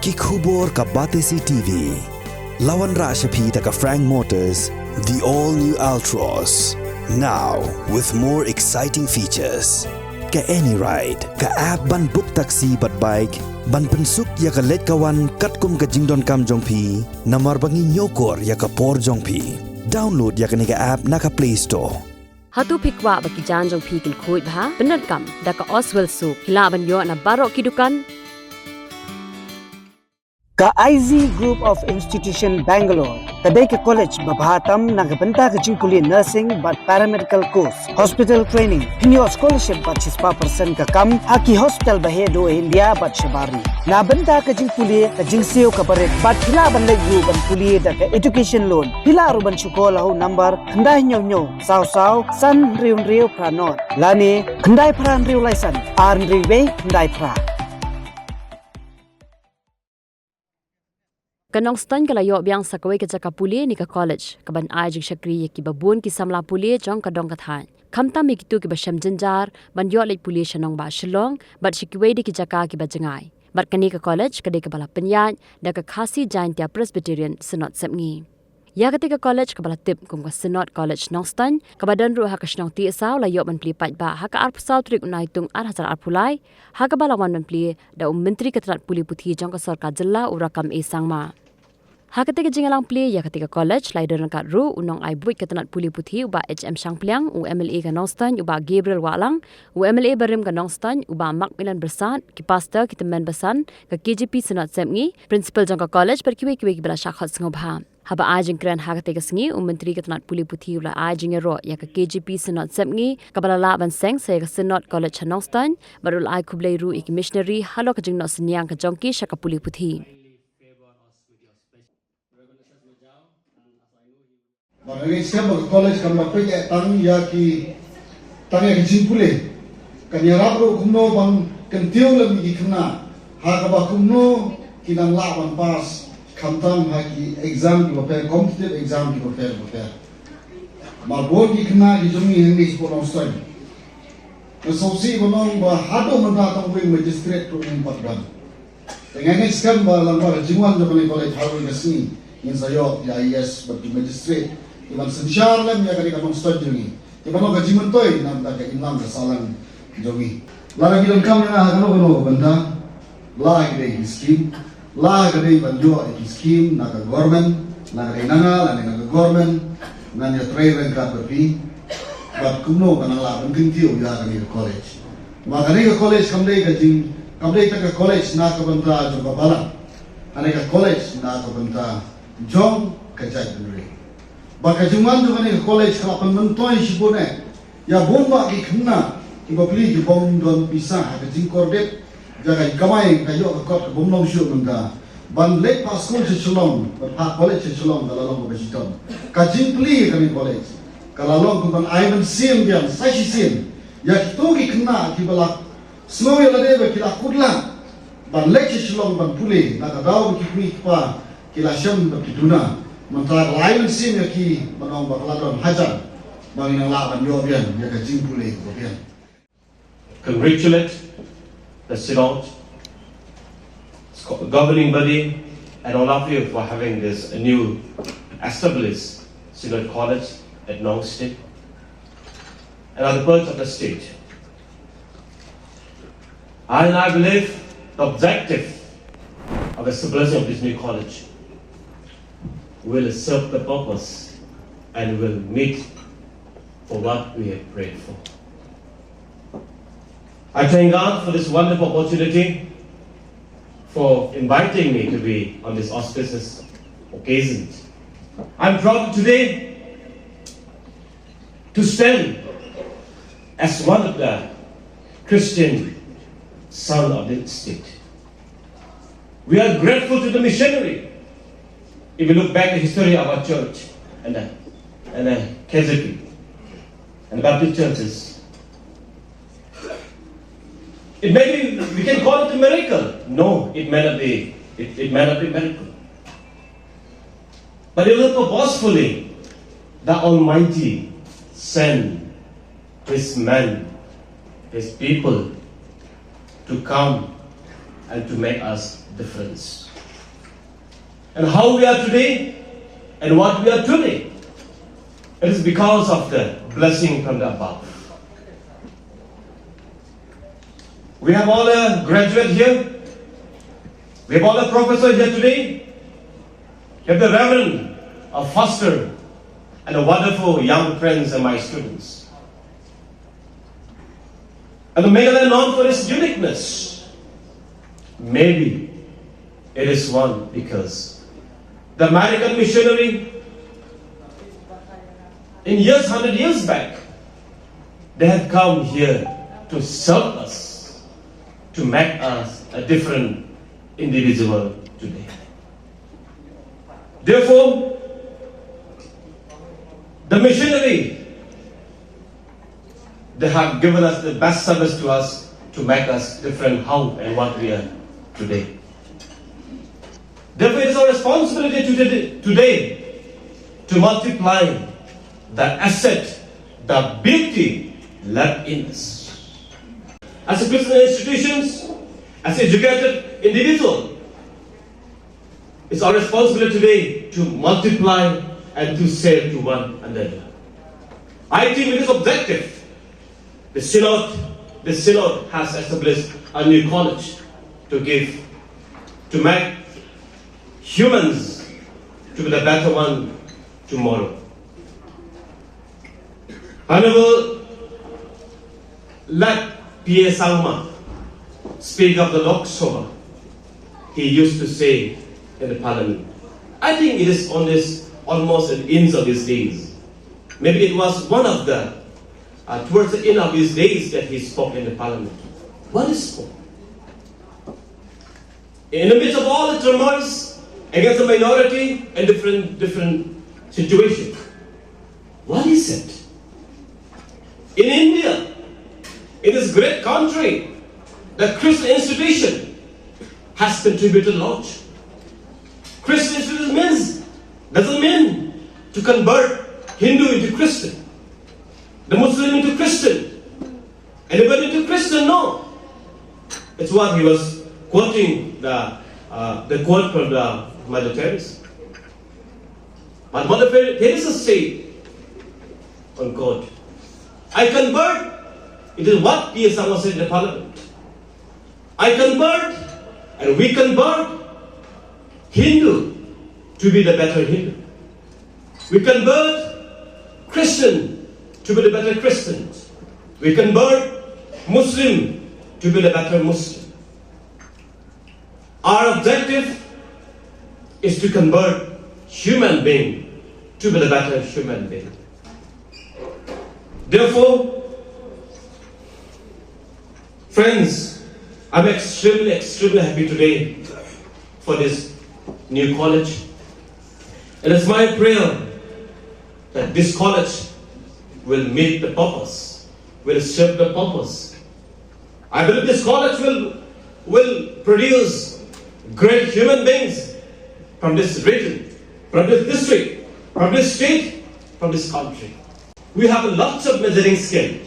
Kikubor ka Batesi TV. Lawan Rashapi taka Frank Motors, the all-new Altros. Now, with more exciting features. Ka any ride, ka app ban book taxi bat bike, ban pensuk ya ka let kawan katkum ka jingdon kam jongpi, namar bangi nyokor ya ka por jongpi. Download ya ka nika app na ka Play Store. Hatu pikwa bagi janjong pikil kuit bah, benar kam, daka Oswell Soup, hilaban yo na barok kidukan. Ka IZ Group of Institution Bangalore, kadai ke college babhatam nagabanta ke jingkuli nursing but paramedical course, hospital training, pinyo scholarship but 6% ka kam, haki hospital bahedo India but shabari. Nabanta ke jingkuli ka jingseo ka baret but hila ban layu ban kuli da ka education loan. Hila ruban syukola ho number kandai nyo saw san riu pranot. Lani kandai pran riu laisan, ar riu kandai pra. Ka Nongstoiñ kalayo biang sakaway ka jaka Pule ni ka college kaban ay Jingshakri ki babun ki Samla Pule jong ka dong kathay kamta mi kitu ki basham jinjar ban yo lay Pule shanong ba shilong bat shikiway di ki jaka ki bajangay bat kani ka college kadai ka bala penyat da ka khasi Jaintia Presbyterian Synod semngi ya ketika college kabala tip kum ka Synod College Nongstoiñ kabadan ru ha ka shnong ti saw layo ban pli pat ba ha ka ar saw trik unai tung ar hazar ar Pulai ha ka bala wan ban pli da Myntri ka Tnad Puli puthi jong ka sarkar jilla urakam e sangma. Ha ketika jingalang Plie ya ketika college laider kat ru unong ai buik ke Tnad Puli puthi uba HM Shangpliang u MLA ka Nongstoiñ uba Gabriel Walang u MLA Barim ka Nongstoiñ uba Macmillan Bersat ki pastor ki temen besan ka KGP Synod semngi principal jong ka college per kiwe ki bela shakhot ngobha haba ajing kran ha ketika sngi Myntri ka Tnad Puli puthi ula ajing ro ya ka KGP Synod semngi ka bala la ban seng se ka Synod College Nongstoiñ barul ai kublai ru ik missionary halo ka jingno senyang ka jongki shaka Puli puthi. Bagi siapa college kan mapai tang ya ki tang ya kecil pule kan ya rabu kumno bang kentiu lagi kena ha kaba kumno kinang la bang pas kamtam ha ki exam ki prepare competitive exam ki prepare marbon ki kena di jumi English pun Nongstoiñ resolusi bonong ba hado menda tang wing magistrate to impatkan dengan sekarang ba lambar jingwan jomani college hawi ngasni in sayo ya IS bagi magistrate iban sensyar lam ya kali ka Nongstoiñ jongi iban lo gaji mentoy nam ta ka inlang ka salang jongi la gi don kam na ha no banda la gi dei scheme la gi dei banjo ai scheme na ka government na ka inanga la na ka government na ya trade ka perpi bat kumno kana la ban kintiu ya ka ni college ma ka ni college kam dei ka jing kam dei ta ka college na ka banta jo babala ane ka college na ka banta jong ka jai dure baka juman tu kan college kelapan mentoy sibone ya bomba ki kena iba pli ki bom don pisah ka jingkordet jaga kamai kayo ka kot bom long shu menda ban lek pas school chelong pa college chelong dalalong ka siton ka jing pli kan college kalalong kan aiban sim bian sashi sim ya to ki kena ki bala slow ya lade ki la kudla ban lek chelong ban puli na ka daw ki kwi pa ki la sham ki tuna mentara lain sim ya ki manong bakaladon hajar bangin ang laban yobian ya ka jingpule yobian. Congratulate the Synod, governing body, and all of you for having this new established Synod College at Nongstoiñ and other parts of the state. I believe the objective of the establishment of this new college will serve the purpose and will meet for what we have prayed for. I thank God for this wonderful opportunity for inviting me to be on this auspicious occasion. I'm proud today to stand as one of the Christian son of the state. We are grateful to the missionary. If you look back at the history of our church and the KZP and the Baptist churches, it may be, we can call it a miracle. No, it may not be. It may not be a miracle. But it was purposefully the Almighty sent His men, His people to come and to make us difference. And how we are today and what we are today, it is because of the blessing from the above. We have all a graduate here. We have all a professor here today. We have the Reverend, a foster, and a wonderful young friends and my students. And the Meghalaya known for its uniqueness. Maybe it is one because the American missionary in years, 100 years back, they had come here to serve us, to make us a different individual today. Therefore, the missionary, they have given us the best service to us to make us different how and what we are today. Therefore, it is our responsibility today to multiply the asset, the beauty left in us. As a Christian institutions, as educated individual, it's our responsibility today to multiply and to save to one another. I think with this objective, the Synod has established a new college to make humans to be the better one tomorrow. Honorable, let P.A. Samla speak of the Lok Sabha. He used to say in the parliament, I think it is on this almost at the end of his days. Maybe it was one of the, towards the end of his days that he spoke in the parliament. What is spoke? In the midst of all the turmoils against the minority and different situations, what is it? In India, in this great country, the Christian institution has contributed a lot. Christian institution doesn't mean to convert Hindu into Christian, the Muslim into Christian, anybody into Christian. No, it's what he was quoting the quote from the Mother Teresa. But Mother Teresa said, unquote, I convert. It is what P.A. Samla said in the parliament. I convert, and we convert Hindu to be the better Hindu. We convert Christian to be the better Christians. We convert Muslim to be the better Muslim. Our objective is to convert human being to be the better human being. Therefore, friends, I'm extremely happy today for this new college. It is my prayer that this college will meet the purpose, will serve the purpose. I believe this college will produce great human beings from this region, from this district, from this state, from this country. We have lots of measuring scale.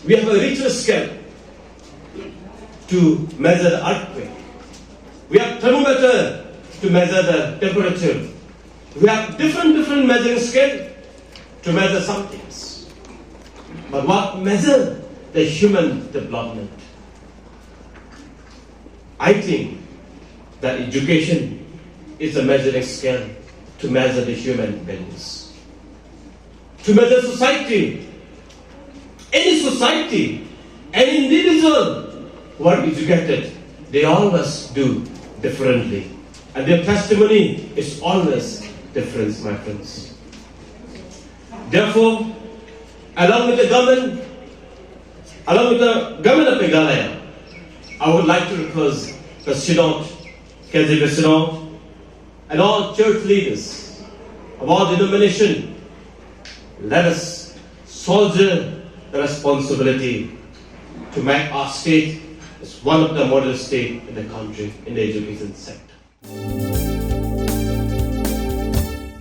We have a richer scale to measure the earthquake. We have thermometer to measure the temperature. We have different measuring scale to measure some things. But what measure the human development? I think that education is a measuring scale to measure the human values. To measure society, any society, any individual who are educated, they always do differently. And their testimony is always different, my friends. Therefore, along with the government of Meghalaya, I would like to request the Synod, KZB Synod, and all church leaders of all denominations, let us soldier the responsibility to make our state as one of the model states in the country in the education sector.